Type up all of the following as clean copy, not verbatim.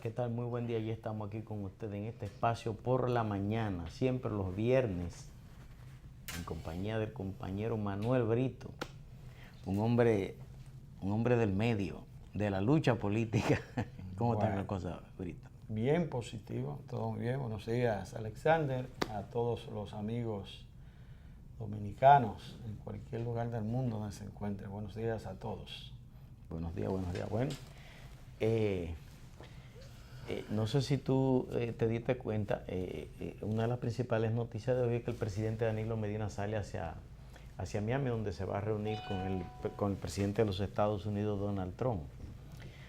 ¿qué tal? Muy buen día. Ya estamos aquí con ustedes en este espacio por la mañana, siempre los viernes, en compañía del compañero Manuel Brito, un hombre del medio, de la lucha política. ¿Cómo están las cosas, Brito? Bien positivo, todo muy bien. Buenos días, Alexander, a todos los amigos dominicanos en cualquier lugar del mundo donde se encuentren. Buenos días a todos. Buenos días, buenos días. Bueno, no sé si tú te diste cuenta, una de las principales noticias de hoy es que el presidente Danilo Medina sale hacia Miami, donde se va a reunir con el presidente de los Estados Unidos, Donald Trump.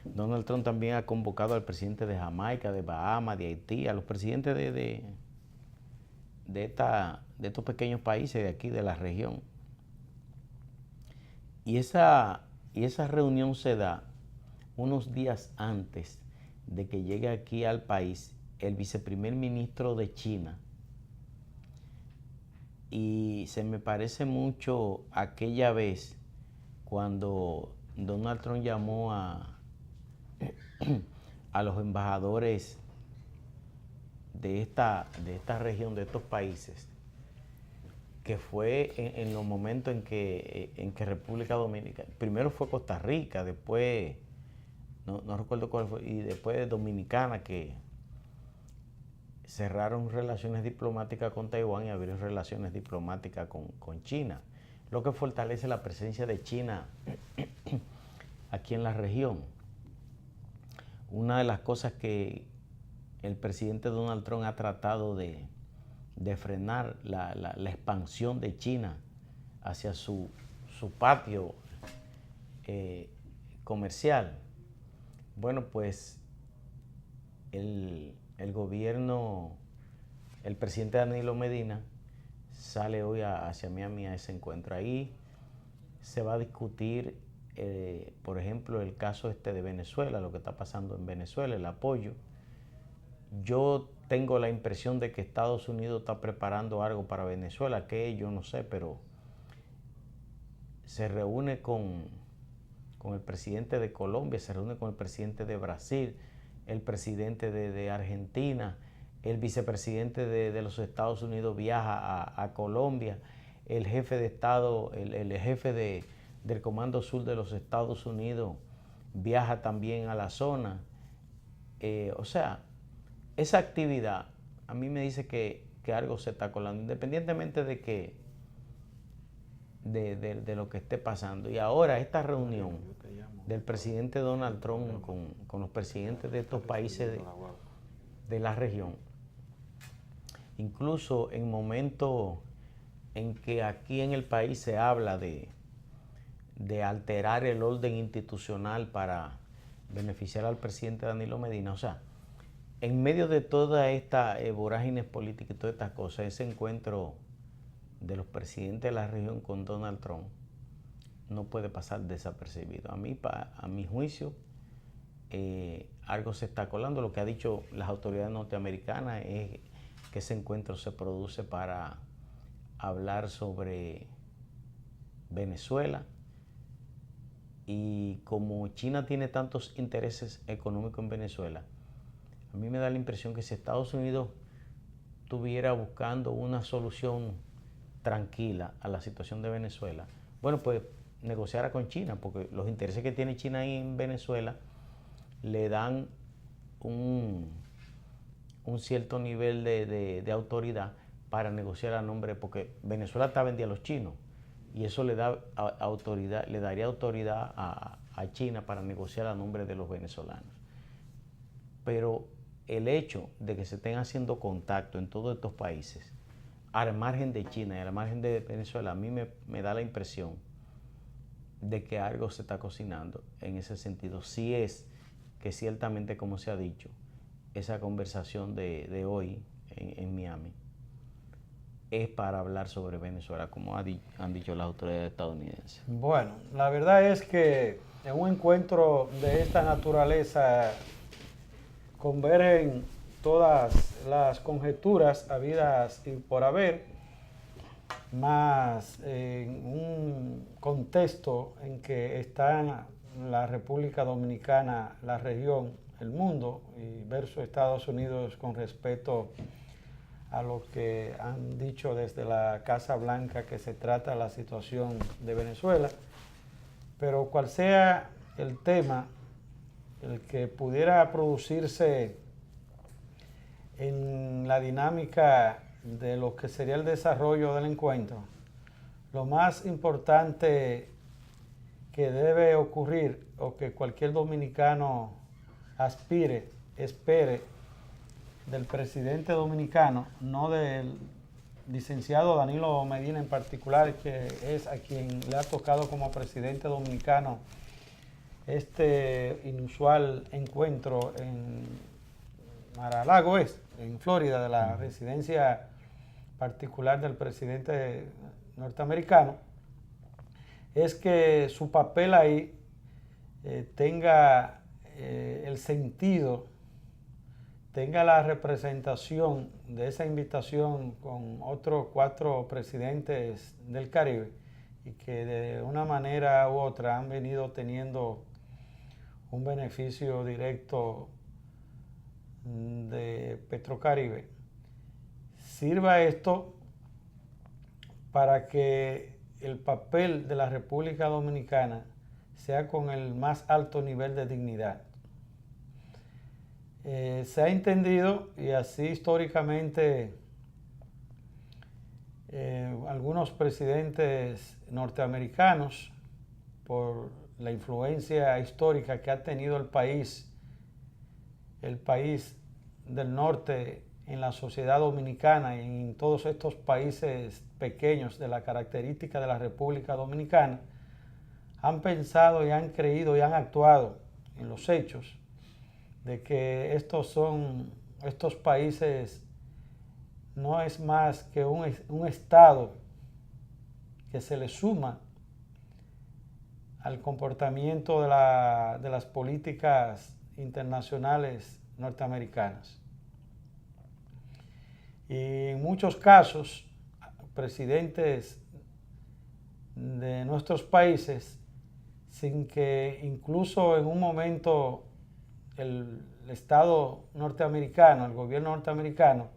Donald Trump también ha convocado al presidente de Jamaica, de Bahamas, de Haití, a los presidentes de estos pequeños países de aquí, de la región. Y esa reunión se da unos días antes de que llegue aquí al país el viceprimer ministro de China. Y se me parece mucho aquella vez cuando Donald Trump llamó a los embajadores de esta región, de estos países, que fue en los momentos en que República Dominicana, primero fue Costa Rica, después, no recuerdo cuál fue, y después Dominicana, que cerraron relaciones diplomáticas con Taiwán y abrieron relaciones diplomáticas con China, lo que fortalece la presencia de China aquí en la región. Una de las cosas que el presidente Donald Trump ha tratado de frenar la expansión de China hacia su patio comercial. Bueno, pues el gobierno, el presidente Danilo Medina sale hoy hacia Miami a ese encuentro. Ahí se va a discutir, por ejemplo, el caso de Venezuela, lo que está pasando en Venezuela, el apoyo. Yo tengo la impresión de que Estados Unidos está preparando algo para Venezuela, que yo no sé, pero se reúne con el presidente de Colombia, se reúne con el presidente de Brasil, el presidente de Argentina, el vicepresidente de los Estados Unidos viaja a Colombia, el jefe de Estado, el jefe del Comando Sur de los Estados Unidos viaja también a la zona. O sea, esa actividad a mí me dice que algo se está colando, independientemente de lo que esté pasando. Y ahora esta reunión del presidente Donald Trump con los presidentes de estos países de la región, incluso en momentos en que aquí en el país se habla de alterar el orden institucional para beneficiar al presidente Danilo Medina, o sea, en medio de toda esta vorágines políticas y todas estas cosas, ese encuentro de los presidentes de la región con Donald Trump no puede pasar desapercibido. A mi juicio, algo se está colando. Lo que han dicho las autoridades norteamericanas es que ese encuentro se produce para hablar sobre Venezuela. Y como China tiene tantos intereses económicos en Venezuela, a mí me da la impresión que si Estados Unidos estuviera buscando una solución tranquila a la situación de Venezuela, bueno, pues negociara con China, porque los intereses que tiene China ahí en Venezuela le dan un cierto nivel de autoridad para negociar a nombre, porque Venezuela está vendida a los chinos, y eso le da autoridad, le daría autoridad a China para negociar a nombre de los venezolanos. Pero el hecho de que se estén haciendo contacto en todos estos países, al margen de China y al margen de Venezuela, a mí me da la impresión de que algo se está cocinando en ese sentido. Sí es que ciertamente, como se ha dicho, esa conversación de hoy en Miami es para hablar sobre Venezuela, como han dicho las autoridades estadounidenses. Bueno, la verdad es que en un encuentro de esta naturaleza convergen todas las conjeturas habidas y por haber, más en un contexto en que está la República Dominicana, la región, el mundo y versus Estados Unidos con respecto a lo que han dicho desde la Casa Blanca que se trata de la situación de Venezuela. Pero cual sea el tema, el que pudiera producirse en la dinámica de lo que sería el desarrollo del encuentro, lo más importante que debe ocurrir o que cualquier dominicano aspire, espere del presidente dominicano, no del licenciado Danilo Medina en particular, que es a quien le ha tocado como presidente dominicano este inusual encuentro en Mar-a-Lago, en Florida, de la residencia particular del presidente norteamericano, es que su papel ahí tenga el sentido, tenga la representación de esa invitación con otros 4 presidentes del Caribe y que de una manera u otra han venido teniendo un beneficio directo de Petrocaribe. Sirva esto para que el papel de la República Dominicana sea con el más alto nivel de dignidad. Se ha entendido, y así históricamente algunos presidentes norteamericanos, por la influencia histórica que ha tenido el país del norte en la sociedad dominicana y en todos estos países pequeños de la característica de la República Dominicana, han pensado y han creído y han actuado en los hechos de que estos países no es más que un estado que se le suma al comportamiento de las políticas internacionales norteamericanas. Y en muchos casos, presidentes de nuestros países, sin que incluso en un momento el Estado norteamericano, el gobierno norteamericano,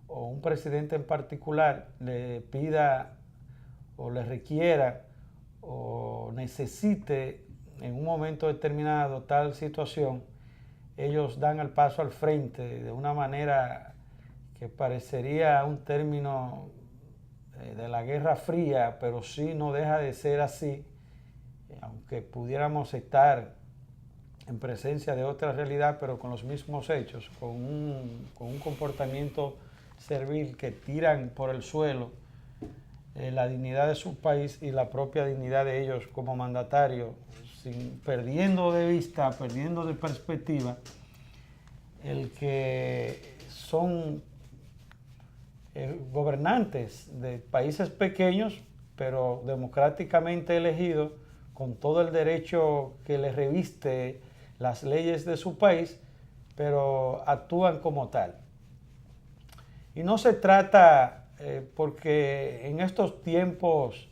o un presidente en particular le pida o le requiera o necesite en un momento determinado tal situación, ellos dan el paso al frente de una manera que parecería un término de la Guerra Fría, pero sí no deja de ser así, aunque pudiéramos estar en presencia de otra realidad, pero con los mismos hechos, con un comportamiento servil que tiran por el suelo la dignidad de su país y la propia dignidad de ellos como mandatarios, perdiendo de vista, perdiendo de perspectiva el que son gobernantes de países pequeños, pero democráticamente elegidos, con todo el derecho que les reviste las leyes de su país, pero actúan como tal. Y no se trata, porque en estos tiempos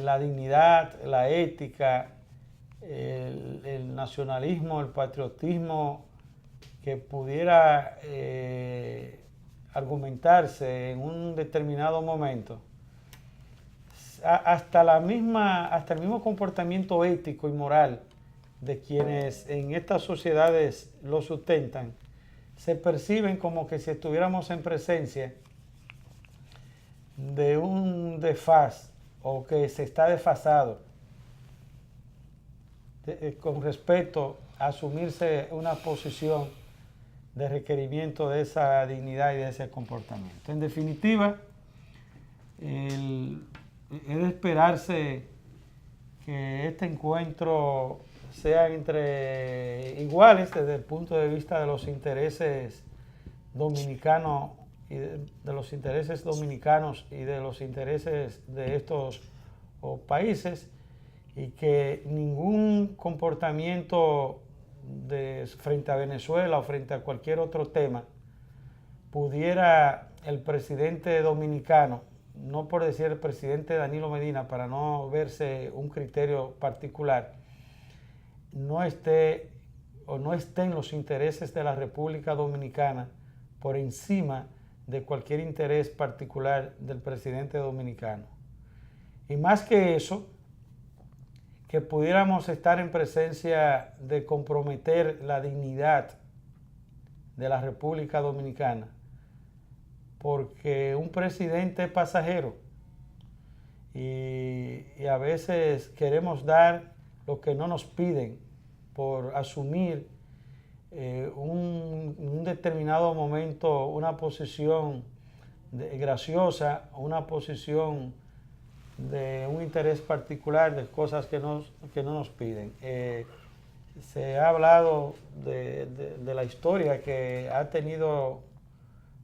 la dignidad, la ética, el nacionalismo, el patriotismo que pudiera argumentarse en un determinado momento, hasta el mismo comportamiento ético y moral de quienes en estas sociedades lo sustentan, se perciben como que si estuviéramos en presencia de un desfaz o que se está desfasado con respecto a asumirse una posición de requerimiento de esa dignidad y de ese comportamiento. En definitiva, es de esperarse que este encuentro sea entre iguales desde el punto de vista de los intereses dominicanos y de los intereses dominicanos y de los intereses de estos países, y que ningún comportamiento frente a Venezuela o frente a cualquier otro tema pudiera el presidente dominicano, no por decir el presidente Danilo Medina para no verse un criterio particular, no esté o no estén los intereses de la República Dominicana por encima de cualquier interés particular del presidente dominicano. Y más que eso, que pudiéramos estar en presencia de comprometer la dignidad de la República Dominicana, porque un presidente es pasajero y a veces queremos dar lo que no nos piden por asumir un determinado momento una posición graciosa, una posición de un interés particular de cosas que no nos piden. Se ha hablado de la historia que ha tenido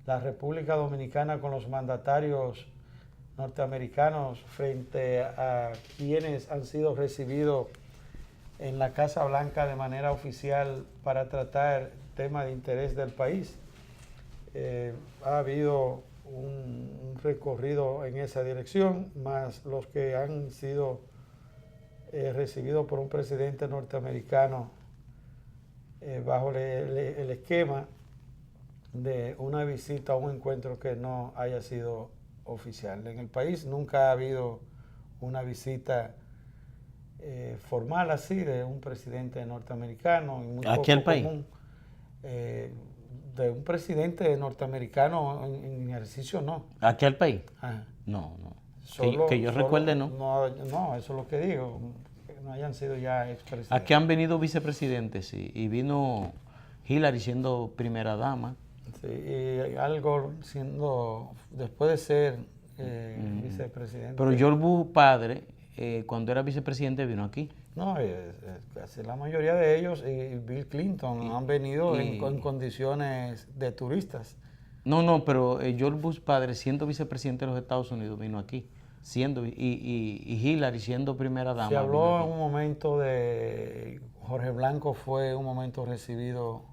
la República Dominicana con los mandatarios norteamericanos frente a quienes han sido recibidos en la Casa Blanca de manera oficial para tratar temas de interés del país. Ha habido un recorrido en esa dirección, más los que han sido recibidos por un presidente norteamericano bajo el esquema de una visita o un encuentro que no haya sido oficial. En el país nunca ha habido una visita formal así de un presidente norteamericano. Muy ¿Aquí al país? Común, de un presidente norteamericano en ejercicio, no. ¿Aquí al país? Ajá. No, no. Solo, que yo recuerde, no. No, eso es lo que digo, que no hayan sido ya expresidentes. Aquí han venido vicepresidentes, sí, y vino Hillary siendo primera dama. Sí, y algo siendo, después de ser vicepresidente. Pero George Bush padre, cuando era vicepresidente, vino aquí. No, casi la mayoría de ellos y Bill Clinton han venido en condiciones de turistas. No, pero George Bush padre, siendo vicepresidente de los Estados Unidos, vino aquí. Y Hillary siendo primera dama. Se habló en un momento de Jorge Blanco, fue un momento recibido.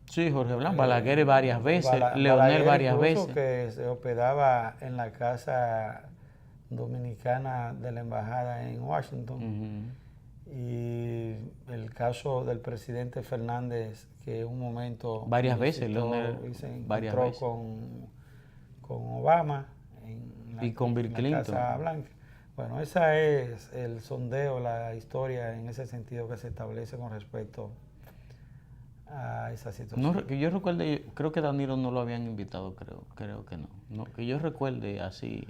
Sí, Jorge Blanco, Balaguer varias veces, Leonel varias veces. Que se hospedaba en la casa dominicana de la embajada en Washington. Y el caso del presidente Fernández, que en un momento varias veces Leonel se encontró con Obama y con Bill Clinton. Casa Blanca. Bueno, esa es el sondeo, la historia en ese sentido que se establece con respecto a esa situación. No, que yo recuerde, creo que Danilo no lo habían invitado, creo que no. Que yo recuerde así,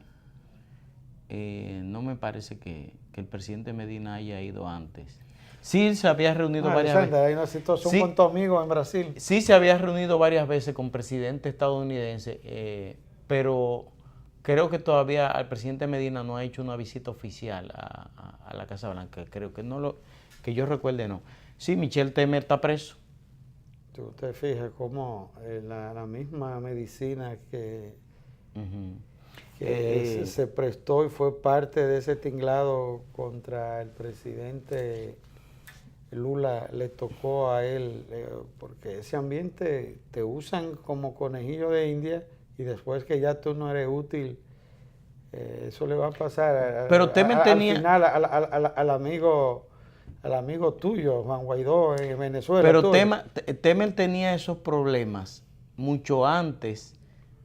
no me parece que el presidente Medina haya ido antes. Sí, se había reunido varias veces. Hay una situación con tu amigo en Brasil. Sí, se había reunido varias veces con presidente estadounidense, pero creo que todavía al presidente Medina no ha hecho una visita oficial a la Casa Blanca. Creo que que yo recuerde no. Sí, Michel Temer está preso. Tú te fijas cómo la misma medicina que se prestó y fue parte de ese tinglado contra el presidente Lula, le tocó a él, porque ese ambiente te usan como conejillo de India y después que ya tú no eres útil, eso le va a pasar Pero Temer tenía... al final al amigo tuyo, Juan Guaidó, en Venezuela. Pero Temer tenía esos problemas mucho antes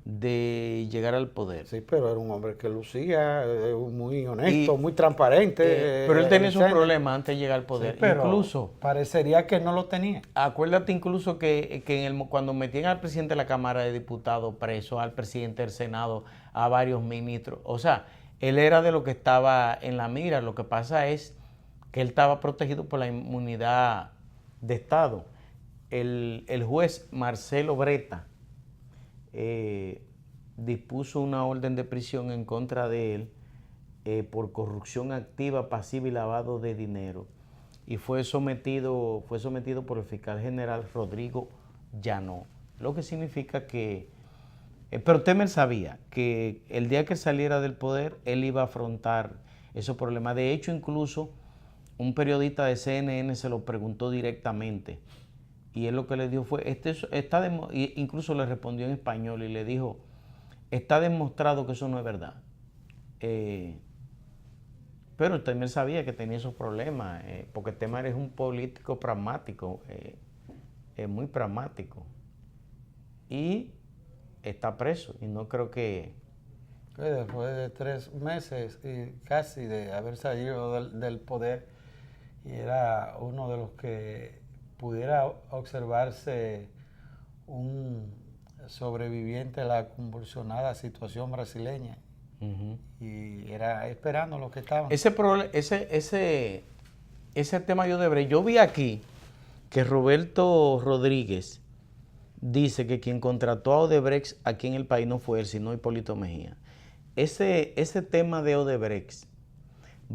de llegar al poder. Sí, pero era un hombre que lucía, muy honesto, muy transparente. Pero él tenía esos problemas antes de llegar al poder. Sí, pero incluso parecería que no lo tenía. Acuérdate incluso que cuando metían al presidente de la Cámara de Diputados preso, al presidente del Senado, a varios ministros, o sea, él era de lo que estaba en la mira. Lo que pasa es que él estaba protegido por la inmunidad de Estado. El juez Marcelo Breta dispuso una orden de prisión en contra de él por corrupción activa, pasiva y lavado de dinero, y fue sometido por el fiscal general Rodrigo Llano, lo que significa que pero Temer sabía que el día que saliera del poder él iba a afrontar esos problemas. De hecho, incluso un periodista de CNN se lo preguntó directamente y él lo que le dijo fue, incluso le respondió en español y le dijo, está demostrado que eso no es verdad. Pero Temer sabía que tenía esos problemas, porque Temer es un político pragmático. muy pragmático y está preso. Y no creo que... Después de 3 meses y casi de haber salido del poder, y era uno de los que pudiera observarse un sobreviviente a la convulsionada situación brasileña. Y era esperando lo que estaban. Ese tema de Odebrecht, yo vi aquí que Roberto Rodríguez dice que quien contrató a Odebrecht aquí en el país no fue él, sino Hipólito Mejía. Ese tema de Odebrecht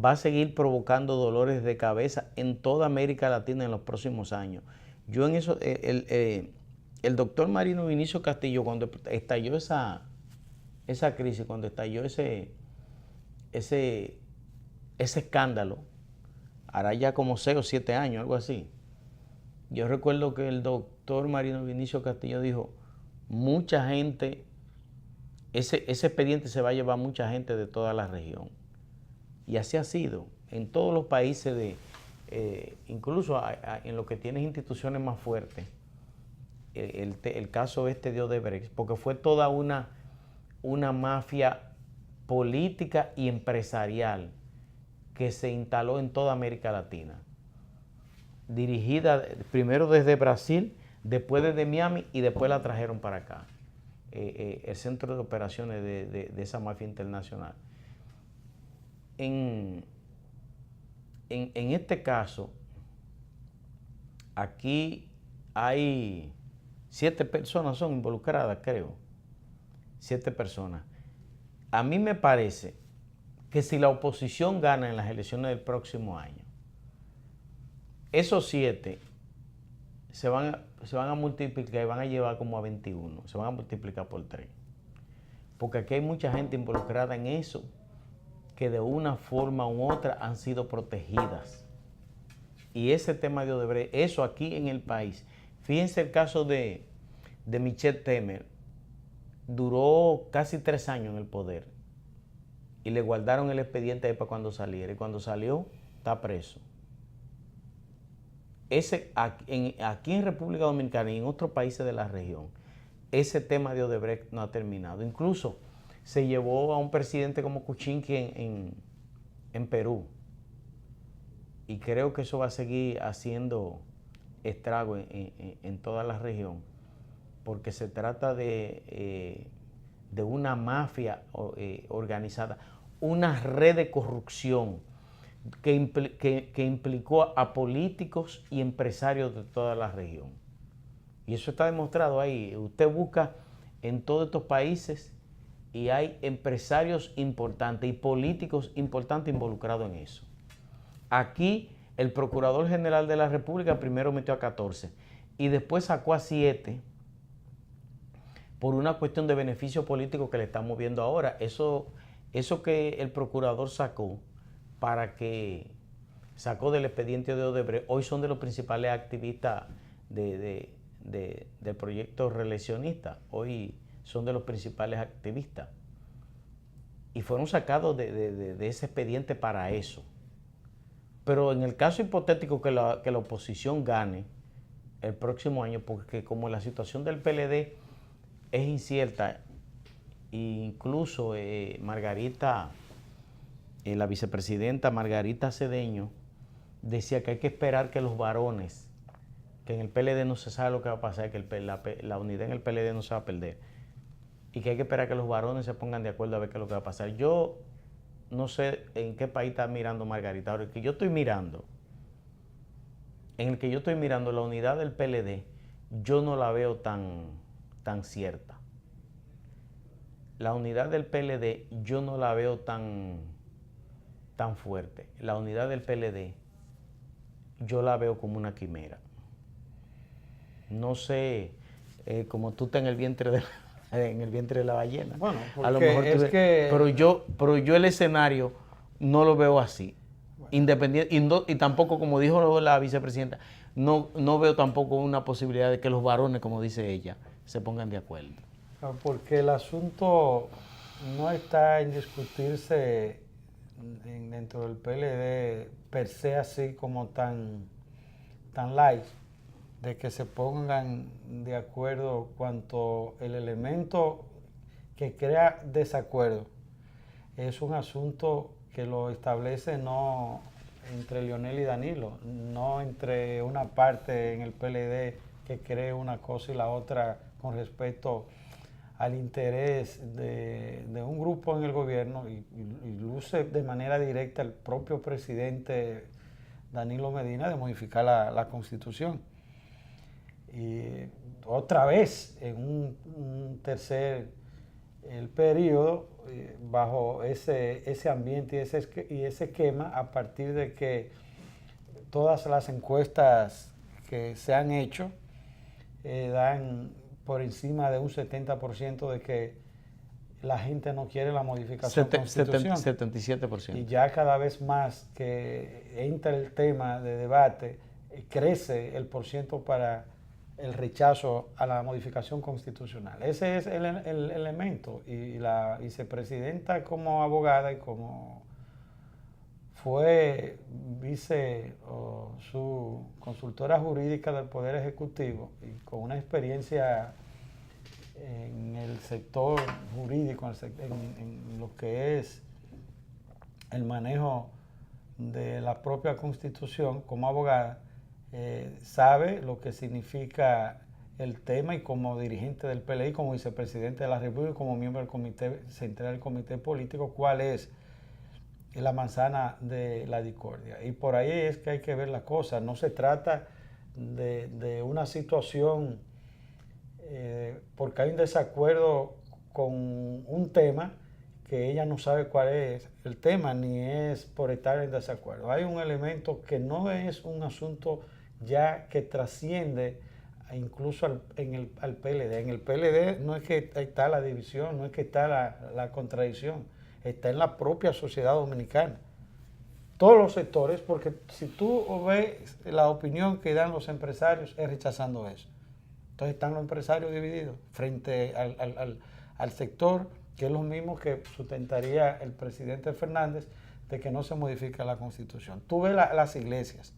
va a seguir provocando dolores de cabeza en toda América Latina en los próximos años. Yo en eso, el doctor Marino Vinicio Castillo, cuando estalló esa crisis, cuando estalló ese escándalo, hará ya como 6 o 7 años, algo así. Yo recuerdo que el doctor Marino Vinicio Castillo dijo, mucha gente, ese expediente se va a llevar mucha gente de toda la región. Y así ha sido. En todos los países, incluso en los que tienen instituciones más fuertes, el caso de Odebrecht, porque fue toda una mafia política y empresarial que se instaló en toda América Latina, dirigida primero desde Brasil, después desde Miami y después la trajeron para acá, el centro de operaciones de esa mafia internacional. En este caso, aquí hay 7 personas son involucradas, creo. 7 personas. A mí me parece que si la oposición gana en las elecciones del próximo año, esos 7 se van a multiplicar y van a llevar como a 21, se van a multiplicar por 3. Porque aquí hay mucha gente involucrada en eso que de una forma u otra han sido protegidas. Y ese tema de Odebrecht, eso aquí en el país, fíjense el caso de Michel Temer, duró casi 3 años en el poder y le guardaron el expediente ahí para cuando saliera, y cuando salió está preso. Aquí en República Dominicana y en otros países de la región, ese tema de Odebrecht no ha terminado. Incluso se llevó a un presidente como Kuczynski en Perú, y creo que eso va a seguir haciendo estrago en toda la región, porque se trata de una mafia organizada, una red de corrupción que implicó a políticos y empresarios de toda la región. Y eso está demostrado ahí. Usted busca en todos estos países y hay empresarios importantes y políticos importantes involucrados en eso. Aquí el Procurador General de la República primero metió a 14 y después sacó a 7 por una cuestión de beneficio político que le estamos viendo ahora. Eso que el procurador sacó del expediente de Odebrecht, hoy son de los principales activistas del proyecto reeleccionista. Hoy son de los principales activistas. Y fueron sacados de ese expediente para eso. Pero en el caso hipotético que la oposición gane el próximo año, porque como la situación del PLD es incierta, incluso Margarita, la vicepresidenta Margarita Cedeño, decía que hay que esperar que los varones, que en el PLD no se sabe lo que va a pasar, que la unidad en el PLD no se va a perder, y que hay que esperar que los varones se pongan de acuerdo a ver qué es lo que va a pasar. Yo no sé en qué país está mirando Margarita. Ahora, en el que yo estoy mirando, la unidad del PLD, yo no la veo tan cierta. La unidad del PLD yo no la veo tan fuerte. La unidad del PLD yo la veo como una quimera. No sé, como tú estás en el vientre de la ballena. Bueno, a lo mejor pero yo el escenario no lo veo así. Bueno. Independiente, y tampoco, como dijo la vicepresidenta, no veo tampoco una posibilidad de que los varones, como dice ella, se pongan de acuerdo. Porque el asunto no está en discutirse dentro del PLD per se así como tan light. de que se pongan de acuerdo cuanto el elemento que crea desacuerdo es un asunto que lo establece no entre Leonel y Danilo, no entre una parte en el PLD que cree una cosa y la otra con respecto al interés de un grupo en el gobierno y luce de manera directa el propio presidente Danilo Medina de modificar la Constitución. Y otra vez en un tercer el periodo bajo ese ambiente y ese esquema, a partir de que todas las encuestas que se han hecho dan por encima de un 70% de que la gente no quiere la modificación constitucional. 77%. Y ya cada vez más que entra el tema de debate, crece el porciento para el rechazo a la modificación constitucional. Ese es el elemento. Y la vicepresidenta como abogada y como fue su consultora jurídica del Poder Ejecutivo y con una experiencia en el sector jurídico, en lo que es el manejo de la propia Constitución como abogada, sabe lo que significa el tema y como dirigente del PLI, como vicepresidente de la República, como miembro del Comité Central del Comité Político, cuál es la manzana de la discordia. Y por ahí es que hay que ver las cosas. No se trata de una situación porque hay un desacuerdo con un tema que ella no sabe cuál es el tema, ni es por estar en desacuerdo. Hay un elemento que no es un asunto ya que trasciende incluso al PLD. En el PLD no es que está la división, no es que está la contradicción, está en la propia sociedad dominicana. Todos los sectores, porque si tú ves la opinión que dan los empresarios es rechazando eso. Entonces están los empresarios divididos frente al sector, que es lo mismo que sustentaría el presidente Fernández, de que no se modifica la Constitución. Tú ves las iglesias,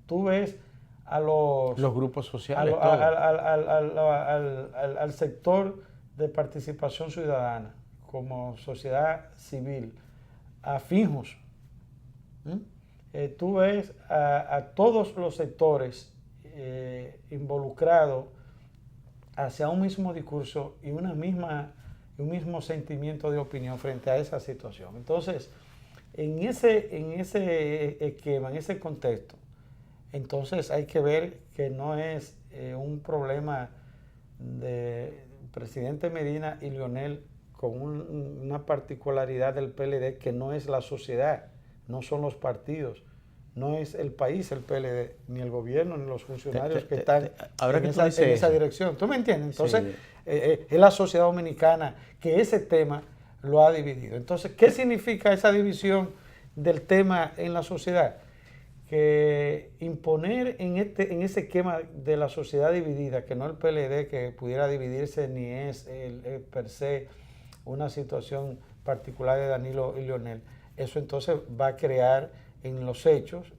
tú ves a los grupos sociales, al sector de participación ciudadana, como sociedad civil, a fijos. Tú ves a todos los sectores involucrados hacia un mismo discurso y un mismo sentimiento de opinión frente a esa situación. Entonces, en ese esquema, en ese contexto, entonces hay que ver que no es un problema de presidente Medina y Leonel con una particularidad del PLD que no es la sociedad, no son los partidos, no es el país el PLD, ni el gobierno, ni los funcionarios que están en esa dirección. ¿Tú me entiendes? Entonces, sí. Es la sociedad dominicana que ese tema lo ha dividido. Entonces, ¿qué significa esa división del tema en la sociedad? Que imponer en ese esquema de la sociedad dividida, que no el PLD que pudiera dividirse, ni es per se una situación particular de Danilo y Leonel, eso entonces va a crear en los hechos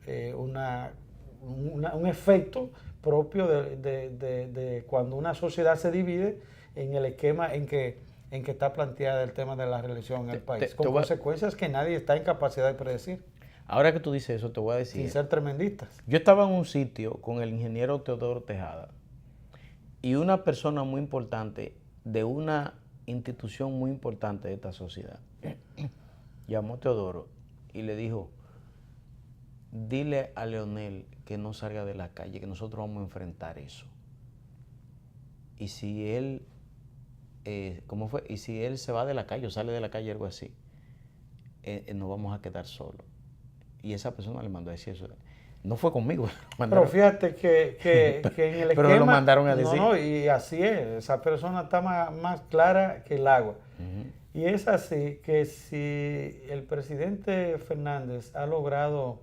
un efecto propio de cuando una sociedad se divide en el esquema en que está planteada el tema de la reelección en el país, con consecuencias que nadie está en capacidad de predecir. Ahora que tú dices eso, te voy a decir. Sin ser tremendistas. Yo estaba en un sitio con el ingeniero Teodoro Tejada y una persona muy importante de una institución muy importante de esta sociedad llamó a Teodoro y le dijo: dile a Leonel que no salga de la calle, que nosotros vamos a enfrentar eso. Y si él, ¿cómo fue? Y si él se va de la calle o sale de la calle, algo así, nos vamos a quedar solos. Y esa persona le mandó a decir eso. No fue conmigo. Pero fíjate que en el esquema... Pero lo mandaron a decir. No, y así es. Esa persona está más clara que el agua. Y es así que si el presidente Fernández ha logrado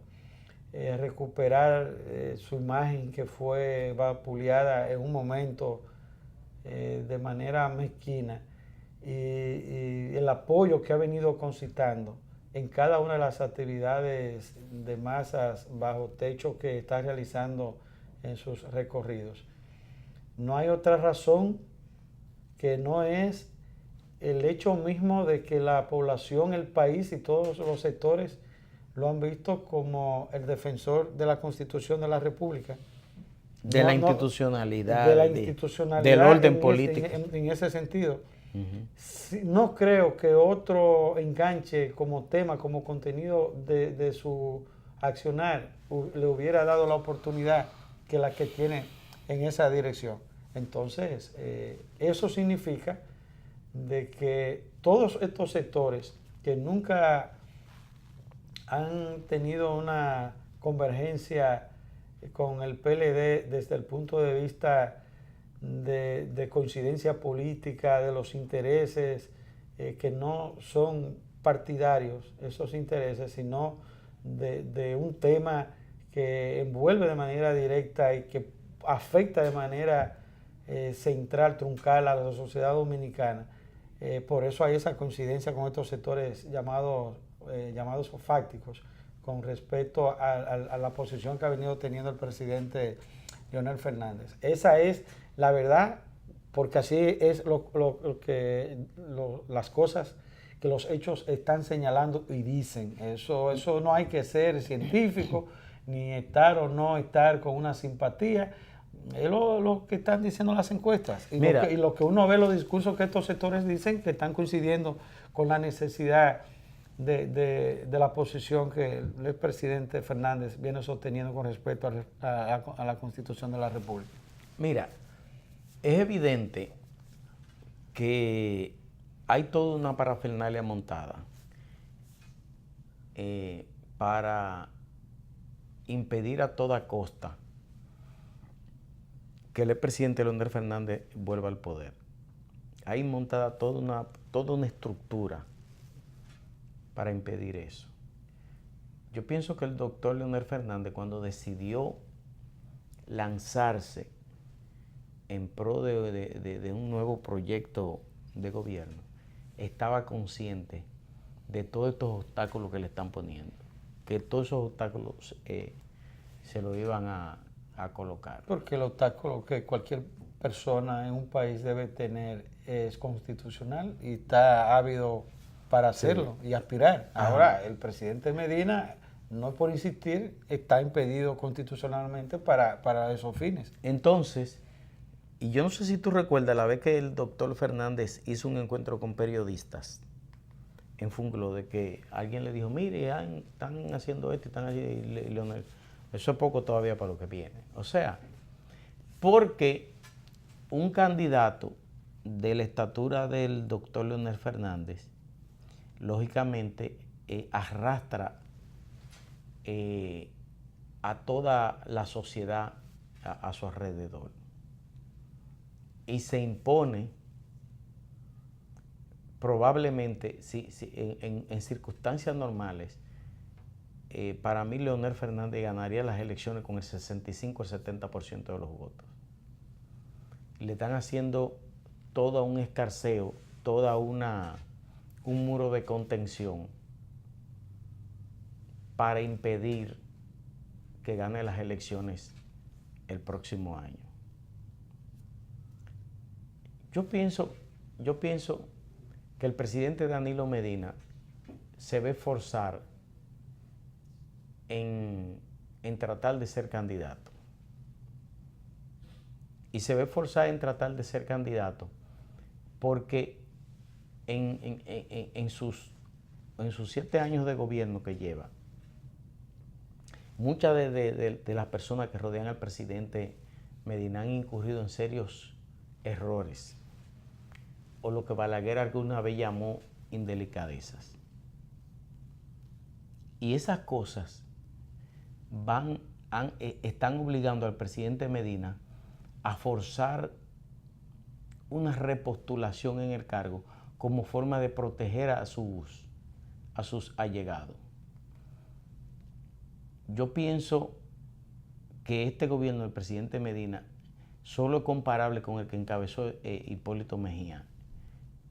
recuperar su imagen que fue vapuleada en un momento de manera mezquina y el apoyo que ha venido concitando en cada una de las actividades de masas bajo techo que está realizando en sus recorridos. No hay otra razón que no es el hecho mismo de que la población, el país y todos los sectores lo han visto como el defensor de la Constitución de la República. De la institucionalidad, del orden político. En ese sentido. No creo que otro enganche como tema, como contenido de su accionar le hubiera dado la oportunidad que la que tiene en esa dirección. Entonces, eso significa de que todos estos sectores que nunca han tenido una convergencia con el PLD desde el punto de vista de coincidencia política, de los intereses, que no son partidarios esos intereses, sino de un tema que envuelve de manera directa y que afecta de manera central, truncal a la sociedad dominicana. Por eso hay esa coincidencia con estos sectores llamados fácticos con respecto a la posición que ha venido teniendo el presidente Leonel Fernández. Esa es la verdad, porque así es las cosas que los hechos están señalando y dicen. Eso no hay que ser científico, ni estar o no estar con una simpatía. Es lo que están diciendo las encuestas. Y lo que uno ve, los discursos que estos sectores dicen, que están coincidiendo con la necesidad de la posición que el presidente Fernández viene sosteniendo con respecto a la Constitución de la República. Mira, es evidente que hay toda una parafernalia montada para impedir a toda costa que el presidente Leonel Fernández vuelva al poder. Hay montada toda una estructura para impedir eso. Yo pienso que el doctor Leonel Fernández, cuando decidió lanzarse en pro de un nuevo proyecto de gobierno, estaba consciente de todos estos obstáculos que le están poniendo, que todos esos obstáculos se lo iban a colocar. Porque el obstáculo que cualquier persona en un país debe tener es constitucional y está ávido para hacerlo y aspirar. Ajá. Ahora, el presidente Medina, no por insistir, está impedido constitucionalmente para esos fines. Entonces, y yo no sé si tú recuerdas la vez que el doctor Fernández hizo un encuentro con periodistas en Fungló, de que alguien le dijo, mire, están haciendo esto y están allí, y Leonel, eso es poco todavía para lo que viene. O sea, porque un candidato de la estatura del doctor Leonel Fernández, lógicamente, arrastra a toda la sociedad a su alrededor y se impone probablemente en circunstancias normales. Para mí Leonel Fernández ganaría las elecciones con el 65 o el 70% de los votos. Le están haciendo todo un escarceo, un muro de contención para impedir que gane las elecciones el próximo año. Yo pienso que el presidente Danilo Medina se ve forzar en tratar de ser candidato. Y se ve forzado en tratar de ser candidato porque en sus 7 años de gobierno que lleva, muchas de las personas que rodean al presidente Medina han incurrido en serios errores, o lo que Balaguer alguna vez llamó indelicadezas. Y esas cosas están obligando al presidente Medina a forzar una repostulación en el cargo como forma de proteger a sus allegados. Yo pienso que este gobierno del presidente Medina solo es comparable con el que encabezó Hipólito Mejía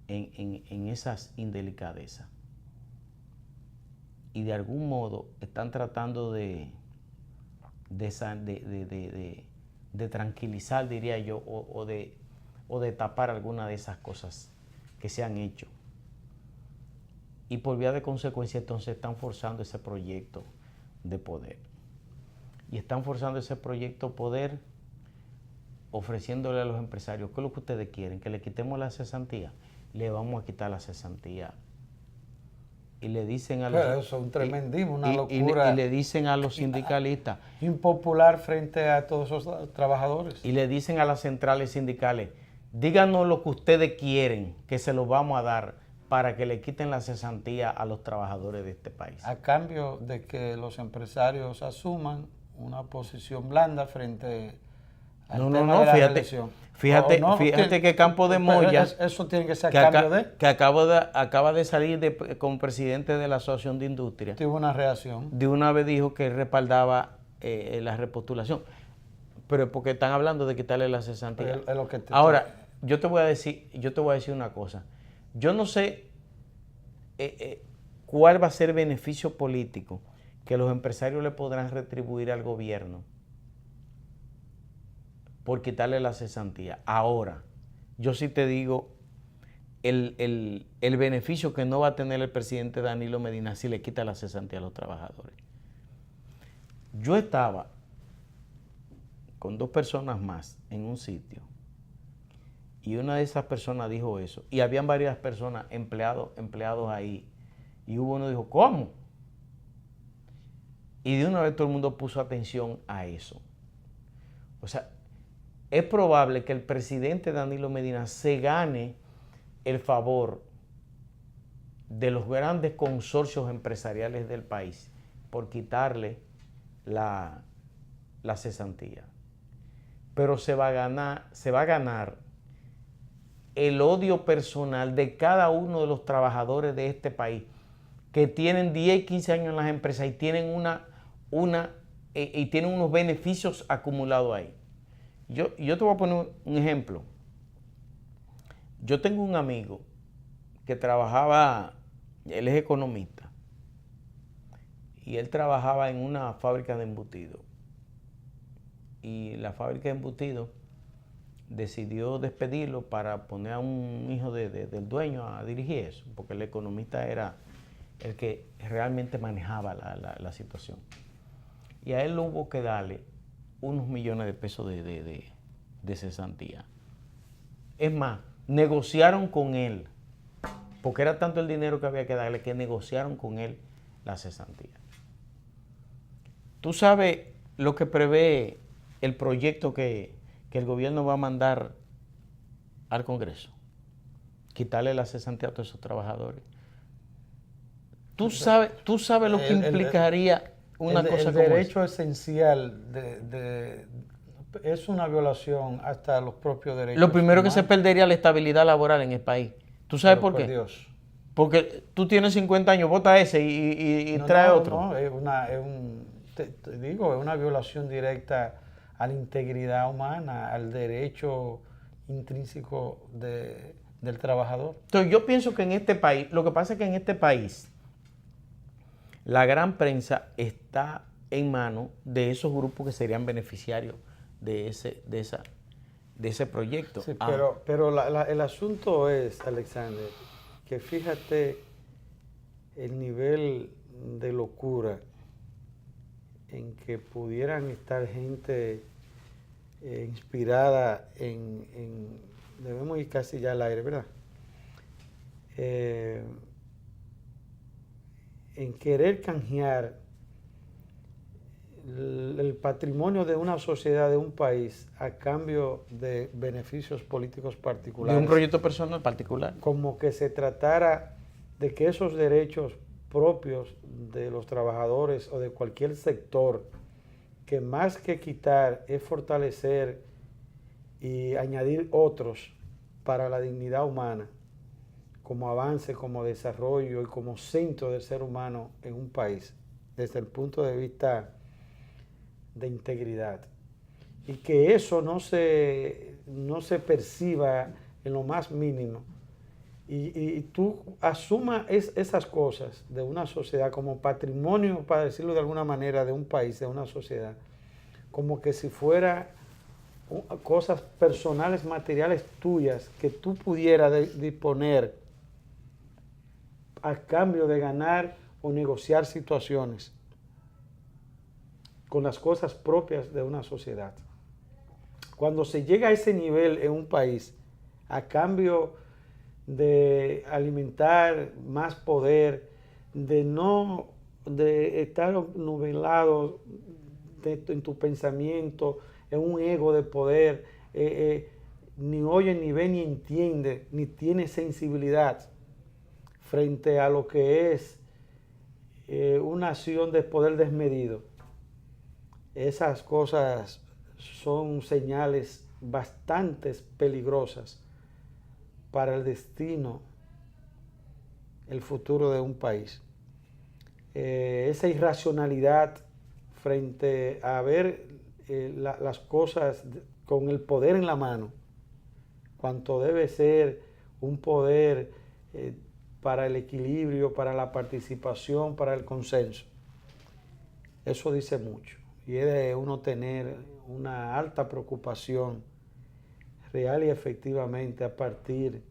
en esas indelicadezas. Y de algún modo están tratando de de tranquilizar, diría yo, o de tapar alguna de esas cosas que se han hecho. Y por vía de consecuencia entonces están forzando ese proyecto de poder. Y están forzando ese proyecto de poder ofreciéndole a los empresarios, ¿qué es lo que ustedes quieren? ¿Que le quitemos la cesantía? Le vamos a quitar la cesantía. Y le dicen a los... Pero eso es un tremendismo, una locura. Y le dicen a los sindicalistas... Impopular frente a todos esos trabajadores. Y le dicen a las centrales sindicales, díganos lo que ustedes quieren, que se lo vamos a dar para que le quiten la cesantía a los trabajadores de este país. A cambio de que los empresarios asuman una posición blanda frente al tema de la reelección. Fíjate que Campo de Moya, eso tiene que ser a cambio que acaba de salir como presidente de la Asociación de Industria. Tuvo una reacción. De una vez dijo que respaldaba la repostulación. Pero es porque están hablando de quitarle la cesantía. Ahora, yo te voy a decir una cosa. Yo no sé cuál va a ser el beneficio político que los empresarios le podrán retribuir al gobierno por quitarle la cesantía. Ahora, yo sí te digo el beneficio que no va a tener el presidente Danilo Medina si le quita la cesantía a los trabajadores. Yo estaba con 2 personas más en un sitio y una de esas personas dijo eso y habían varias personas, empleados ahí, y hubo uno que dijo, ¿cómo? Y de una vez todo el mundo puso atención a eso. O sea, es probable que el presidente Danilo Medina se gane el favor de los grandes consorcios empresariales del país por quitarle la cesantía. Pero se va a ganar el odio personal de cada uno de los trabajadores de este país que tienen 10 y 15 años en las empresas y tienen tienen unos beneficios acumulados ahí. Yo te voy a poner un ejemplo. Yo tengo un amigo que trabajaba, él es economista, y él trabajaba en una fábrica de embutidos. Y la fábrica de embutidos decidió despedirlo para poner a un hijo del dueño a dirigir eso, porque el economista era el que realmente manejaba la situación. Y a él hubo que darle unos millones de pesos de cesantía. Es más, negociaron con él, porque era tanto el dinero que había que darle, que negociaron con él la cesantía. Tú sabes lo que prevé el proyecto que el gobierno va a mandar al Congreso, quitarle la cesantía a todos esos trabajadores. Tú sabes lo que implicaría una cosa como esa. El derecho esencial es una violación hasta los propios derechos. Lo primero que se perdería la estabilidad laboral en el país. ¿Tú sabes por qué? Dios. Porque tú tienes 50 años, vota ese y trae otro. No, es una violación directa a la integridad humana, al derecho intrínseco del trabajador. Entonces yo pienso que en este país, lo que pasa es que en este país la gran prensa está en manos de esos grupos que serían beneficiarios de ese proyecto. Sí, pero el asunto es, Alexander, que fíjate el nivel de locura en que pudieran estar gente inspirada debemos ir casi ya al aire, ¿verdad? En querer canjear el patrimonio de una sociedad, de un país, a cambio de beneficios políticos particulares. De un proyecto personal particular. Como que se tratara de que esos derechos propios de los trabajadores o de cualquier sector, que más que quitar es fortalecer y añadir otros para la dignidad humana, como avance, como desarrollo y como centro del ser humano en un país, desde el punto de vista de integridad. Y que eso no se perciba en lo más mínimo. Y tú asumas esas cosas de una sociedad como patrimonio, para decirlo de alguna manera, de un país, de una sociedad, como que si fuera cosas personales, materiales tuyas que tú pudieras disponer a cambio de ganar o negociar situaciones con las cosas propias de una sociedad. Cuando se llega a ese nivel en un país, a cambio de alimentar más poder, de estar nublado en tu pensamiento, en un ego de poder, ni oye, ni ve, ni entiende, ni tiene sensibilidad frente a lo que es una acción de poder desmedido. Esas cosas son señales bastante peligrosas para el destino, el futuro de un país. Esa irracionalidad frente a ver las cosas con el poder en la mano, cuanto debe ser un poder para el equilibrio, para la participación, para el consenso. Eso dice mucho. Y es de uno tener una alta preocupación real y efectivamente a partir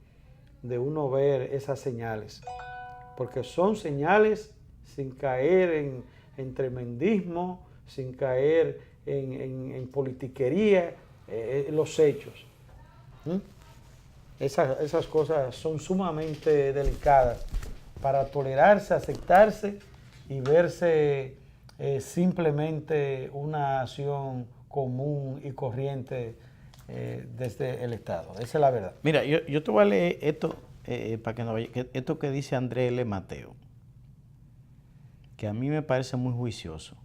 de uno ver esas señales. Porque son señales sin caer en tremendismo, sin caer en politiquería, los hechos. Esas cosas son sumamente delicadas para tolerarse, aceptarse y verse simplemente una acción común y corriente desde el Estado. Esa es la verdad. Mira, yo te voy a leer esto, para que no vaya, esto que dice Andrés L. Mateo, que a mí me parece muy juicioso.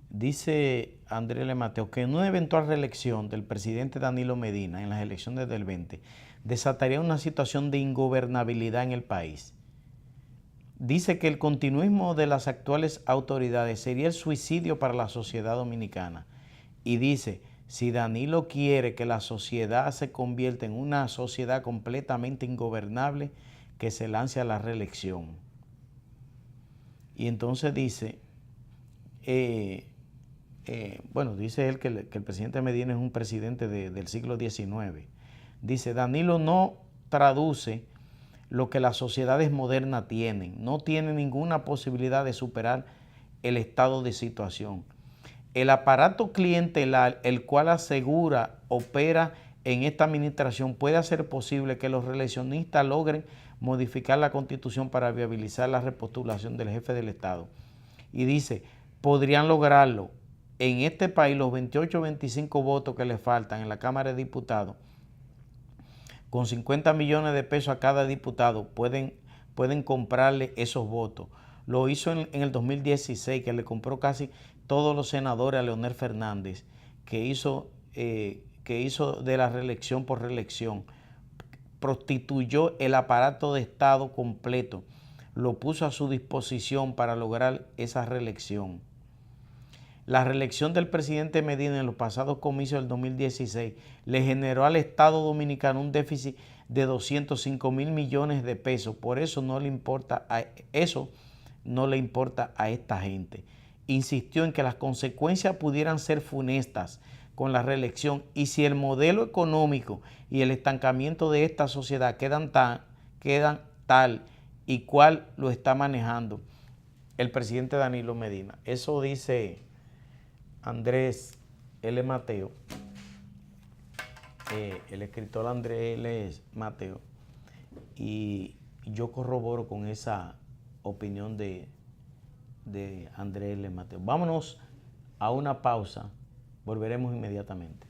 Dice Andrés L. Mateo que en una eventual reelección del presidente Danilo Medina en las elecciones del 20 desataría una situación de ingobernabilidad en el país. Dice que el continuismo de las actuales autoridades sería el suicidio para la sociedad dominicana. Y dice, si Danilo quiere que la sociedad se convierta en una sociedad completamente ingobernable, que se lance a la reelección. Y entonces dice, dice él que el presidente Medina es un presidente del siglo XIX. Dice, Danilo no traduce lo que las sociedades modernas tienen, no tiene ninguna posibilidad de superar el estado de situación. El aparato clientelar, el cual asegura, opera en esta administración, puede hacer posible que los reeleccionistas logren modificar la Constitución para viabilizar la repostulación del jefe del Estado. Y dice, podrían lograrlo. En este país, los 28 o 25 votos que le faltan en la Cámara de Diputados, con 50 millones de pesos a cada diputado, pueden comprarle esos votos. Lo hizo en el 2016, que le compró casi todos los senadores a Leonel Fernández, que hizo de la reelección por reelección. Prostituyó el aparato de Estado completo, lo puso a su disposición para lograr esa reelección. La reelección del presidente Medina en los pasados comicios del 2016 le generó al Estado dominicano un déficit de 205 mil millones de pesos. Por eso no le importa a esta gente. Insistió en que las consecuencias pudieran ser funestas con la reelección y si el modelo económico y el estancamiento de esta sociedad quedan tal y cual lo está manejando el presidente Danilo Medina. Eso dice Andrés L. Mateo, el escritor Andrés L. Mateo, y yo corroboro con esa opinión de Andrés L. Mateo. Vámonos a una pausa, volveremos inmediatamente.